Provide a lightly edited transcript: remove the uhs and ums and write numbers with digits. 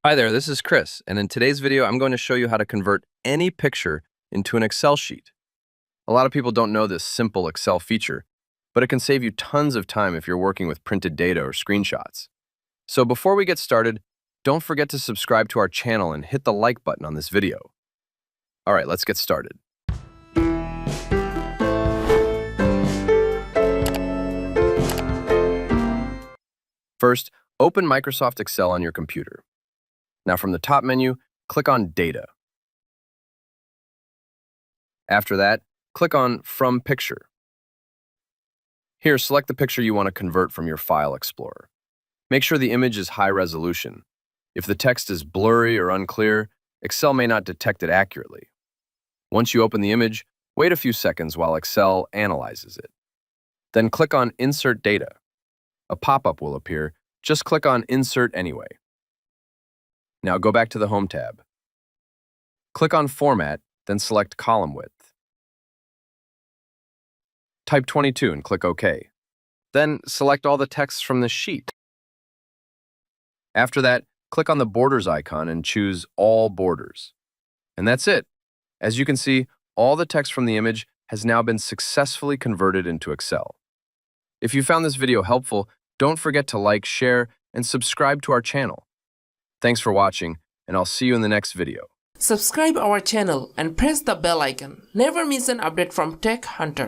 Hi there, this is Chris, and in today's video, I'm going to show you how to convert any picture into an Excel sheet. A lot of people don't know this simple Excel feature, but it can save you tons of time if you're working with printed data or screenshots. So before we get started, don't forget to subscribe to our channel and hit the like button on this video. All right, let's get started. First, open Microsoft Excel on your computer. Now from the top menu, click on Data. After that, click on From Picture. Here, select the picture you want to convert from your File Explorer. Make sure the image is high resolution. If the text is blurry or unclear, Excel may not detect it accurately. Once you open the image, wait a few seconds while Excel analyzes it. Then click on Insert Data. A pop-up will appear. Just click on Insert anyway. Now go back to the Home tab. Click on Format, then select Column Width. Type 22 and click OK. Then select all the text from the sheet. After that, click on the Borders icon and choose All Borders. And that's it. As you can see, all the text from the image has now been successfully converted into Excel. If you found this video helpful, don't forget to like, share, and subscribe to our channel. Thanks for watching, and I'll see you in the next video. Subscribe our channel and press the bell icon. Never miss an update from Tech Hunter.